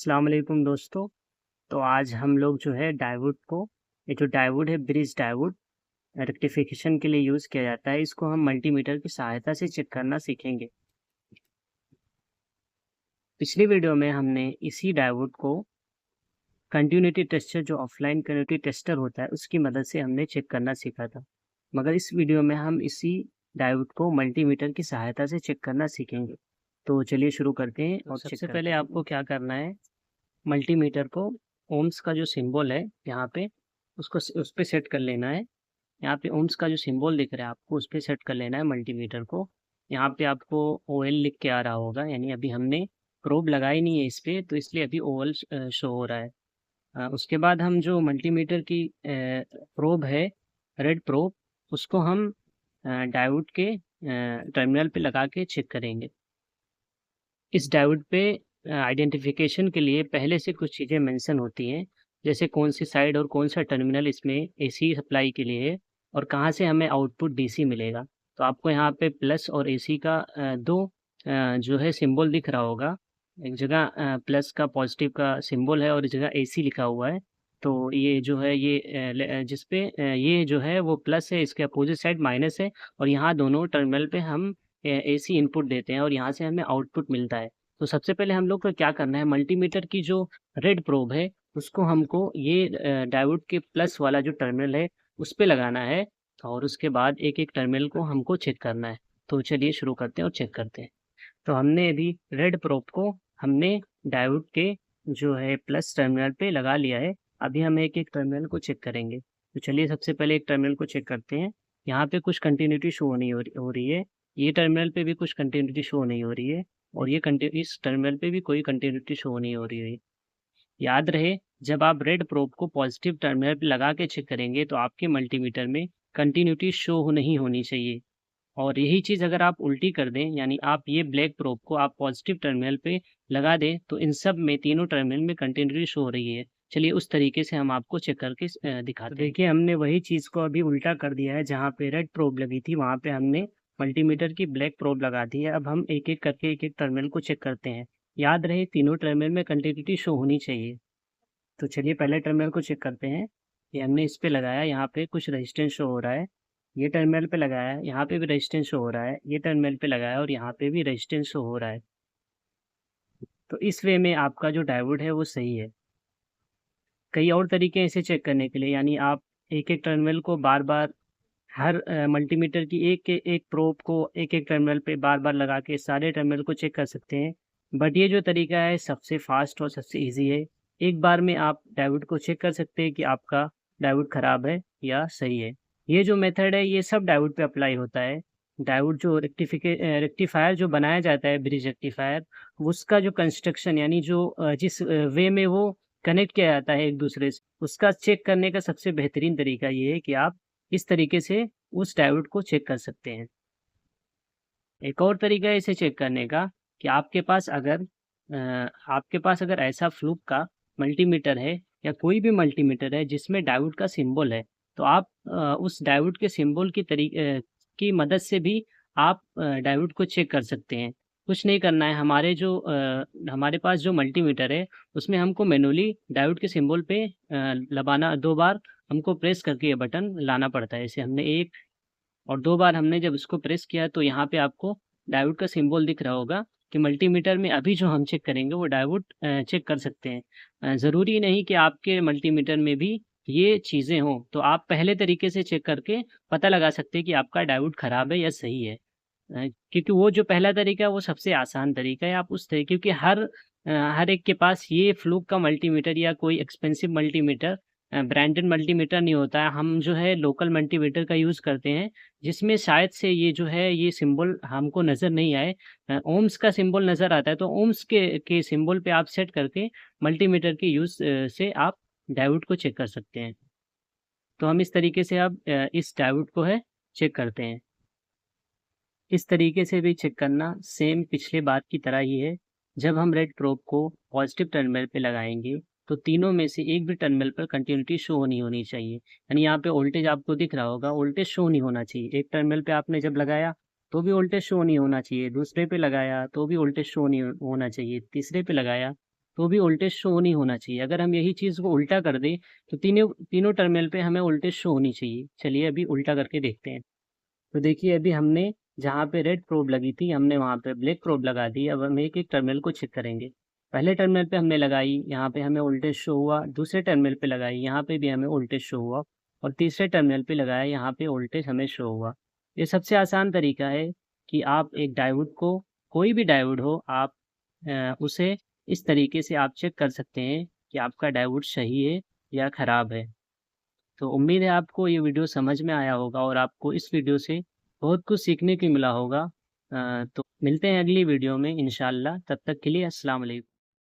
अस्सलाम वालेकुम दोस्तों। तो आज हम लोग जो है डायोड को, ये जो डायोड है ब्रिज डायोड रेक्टिफिकेशन के लिए यूज़ किया जाता है, इसको हम मल्टीमीटर की सहायता से चेक करना सीखेंगे। पिछली वीडियो में हमने इसी डायोड को कंटिन्यूटी टेस्टर, जो ऑफलाइन कंटिन्यूटी टेस्टर होता है, उसकी मदद से हमने चेक करना सीखा था। मगर इस वीडियो में हम इसी डायोड को मल्टीमीटर की सहायता से चेक करना सीखेंगे। तो चलिए शुरू करते हैं। और सबसे पहले आपको क्या करना है, मल्टीमीटर को ओम्स का जो सिंबल है यहाँ पे, उसको उस पे सेट कर लेना है। यहाँ पे ओम्स का जो सिंबल दिख रहा है आपको, उस पे सेट कर लेना है मल्टीमीटर को। यहाँ पे आपको ओएल लिख के आ रहा होगा, यानी अभी हमने प्रोब लगाई नहीं है इस पे, तो इसलिए अभी ओएल शो हो रहा है। उसके बाद हम जो मल्टीमीटर की प्रोब है, रेड प्रोब, उसको हम डायोड के टर्मिनल पे लगा के चेक करेंगे। इस डायोड पे आइडेंटिफिकेशन के लिए पहले से कुछ चीज़ें मेंशन होती हैं, जैसे कौन सी साइड और कौन सा टर्मिनल इसमें एसी सप्लाई के लिए है और कहाँ से हमें आउटपुट डीसी मिलेगा। तो आपको यहाँ पे प्लस और एसी का दो जो है सिंबल दिख रहा होगा। एक जगह प्लस का पॉजिटिव का सिंबल है और इस जगह एसी लिखा हुआ है। तो ये जो है ये जिस पे ये जो है वो प्लस है, इसके अपोजिट साइड माइनस है, और यहाँ दोनों टर्मिनल पे हम एसी इनपुट देते हैं और यहाँ से हमें आउटपुट मिलता है। तो सबसे पहले हम लोग को क्या करना है, मल्टीमीटर की जो रेड प्रोब है उसको हमको ये डायोड के प्लस वाला जो टर्मिनल है उस पे लगाना है, और उसके बाद एक एक टर्मिनल को हमको चेक करना है। तो चलिए शुरू करते हैं और चेक करते हैं। तो हमने अभी रेड प्रोब को हमने डायोड के जो है प्लस टर्मिनल पे लगा लिया है। अभी हम एक एक टर्मिनल को चेक करेंगे। तो चलिए सबसे पहले एक टर्मिनल को चेक करते हैं। यहाँ पे कुछ कंटिन्यूटी शो नहीं हो रही है। ये टर्मिनल पे भी कुछ कंटिन्यूटी शो नहीं हो रही है, और ये इस टर्मिनल पे भी कोई कंटिन्यूटी शो नहीं हो रही है। याद रहे, जब आप रेड प्रोब को पॉजिटिव टर्मिनल पे लगा के चेक करेंगे तो आपके मल्टीमीटर में कंटिन्यूटी शो नहीं होनी चाहिए। और यही चीज़ अगर आप उल्टी कर दें, यानी आप ये ब्लैक प्रोब को आप पॉजिटिव टर्मिनल पे लगा दें, तो इन सब में तीनों टर्मिनल में कंटिन्यूटी शो हो रही है। चलिए उस तरीके से हम आपको चेक करके दिखाते हैं। देखिए, हमने वही चीज़ को अभी उल्टा कर दिया है। जहाँ पे रेड प्रोब लगी थी वहाँ पे हमने मल्टीमीटर की ब्लैक प्रोब लगा दी है। अब हम एक एक करके एक एक टर्मिनल को चेक करते हैं। याद रहे, तीनों टर्मिनल में कंटिन्यूटी शो होनी चाहिए। तो चलिए पहले टर्मिनल को चेक करते हैं। ये हमने इस पे लगाया, यहाँ पे कुछ रेजिस्टेंस शो हो रहा है। ये टर्मिनल पे लगाया, यहाँ पे भी रेजिस्टेंस शो हो रहा है। ये टर्मिनल पे लगाया और यहाँ पे भी रेजिस्टेंस शो हो रहा है। तो इस वे में आपका जो डायोड है वो सही है। कई और तरीके हैं इसे चेक करने के लिए, यानी आप एक एक टर्मिनल को बार बार हर मल्टीमीटर की एक प्रोब को एक एक टर्मिनल पे बार बार लगा के सारे टर्मिनल को चेक कर सकते हैं। बट ये जो तरीका है सबसे फास्ट और सबसे इजी है। एक बार में आप डायोड को चेक कर सकते हैं कि आपका डायोड ख़राब है या सही है। ये जो मेथड है ये सब डायोड पे अप्लाई होता है। डायोड जो रेक्टिफायर जो बनाया जाता है, ब्रिज रेक्टिफायर, उसका जो कंस्ट्रक्शन, यानी जो जिस वे में वो कनेक्ट किया जाता है एक दूसरे से, उसका चेक करने का सबसे बेहतरीन तरीका ये है कि आप इस तरीके से उस डायोड को चेक कर सकते हैं। एक और तरीका है इसे चेक करने का कि आपके पास अगर ऐसा फ्लूक का मल्टीमीटर है या कोई भी मल्टीमीटर है जिसमें डायोड का सिंबल है, तो आप उस डायोड के सिंबल की मदद से भी आप डायोड को चेक कर सकते हैं। कुछ नहीं करना है, हमारे पास जो मल्टीमीटर है उसमें हमको मैनुअली डायोड के सिंबल पे दबाना, 2 बार हमको प्रेस करके ये बटन लाना पड़ता है। जैसे हमने 1 और 2 बार हमने जब इसको प्रेस किया तो यहाँ पे आपको डायोड का सिंबल दिख रहा होगा कि मल्टीमीटर में अभी जो हम चेक करेंगे वो डायोड चेक कर सकते हैं। ज़रूरी नहीं कि आपके मल्टीमीटर में भी ये चीज़ें हों, तो आप पहले तरीके से चेक करके पता लगा सकते हैं कि आपका डायोड ख़राब है या सही है। क्योंकि वो जो पहला तरीका है वो सबसे आसान तरीका है। आप उस तरीके, क्योंकि हर एक के पास ये फ्लूक का मल्टीमीटर या कोई एक्सपेंसिव मल्टीमीटर, ब्रांडेड मल्टीमीटर नहीं होता है। हम जो है लोकल मल्टीमीटर का यूज़ करते हैं, जिसमें शायद से ये जो है ये सिंबल हमको नज़र नहीं आए। ओम्स का सिंबल नज़र आता है, तो ओम्स के सिंबल पे आप सेट करके मल्टीमीटर के यूज़ से आप डायोड को चेक कर सकते हैं। तो हम इस तरीके से अब इस डायोड को है चेक करते हैं। इस तरीके से भी चेक करना सेम पिछले बात की तरह ही है। जब हम रेड प्रोब को पॉजिटिव टर्मिनल पे लगाएँगे, तो तीनों में से एक भी टर्मिनल पर कंटिन्यूटी शो नहीं होनी चाहिए। यानी यहाँ पे वोल्टेज आपको दिख रहा होगा, वोल्टेज शो नहीं होना चाहिए। एक टर्मिनल पे आपने जब लगाया, तो भी वोल्टेज शो नहीं होना चाहिए। दूसरे पे लगाया, तो भी वोल्टेज शो नहीं होना चाहिए। तीसरे पे लगाया, तो भी वोल्टेज शो नहीं होना चाहिए। अगर हम यही चीज़ को उल्टा कर दें तो तीनों तीनों टर्मिनल पे हमें वोल्टेज शो होनी चाहिए। चलिए अभी उल्टा करके देखते हैं। तो देखिए अभी हमने जहाँ पे रेड प्रोब लगी थी हमने वहाँ पे ब्लैक प्रोब लगा दी। अब हम एक एक टर्मिनल को चेक करेंगे। पहले टर्मिनल पे हमने लगाई, यहाँ पे हमें वोल्टेज शो हुआ। दूसरे टर्मिनल पे लगाई, यहाँ पे भी हमें वोल्टेज शो हुआ। और तीसरे टर्मिनल पे लगाया, यहाँ पे वोल्टेज हमें शो हुआ। ये सबसे आसान तरीका है कि आप एक डायोड को, कोई भी डायोड हो, आप उसे इस तरीके से आप चेक कर सकते हैं कि आपका डायोड सही है या ख़राब है। तो उम्मीद है आपको ये वीडियो समझ में आया होगा और आपको इस वीडियो से बहुत कुछ सीखने को मिला होगा। तो मिलते हैं अगली वीडियो में इंशाल्लाह। तब तक के लिए अस्सलाम वालेकुम।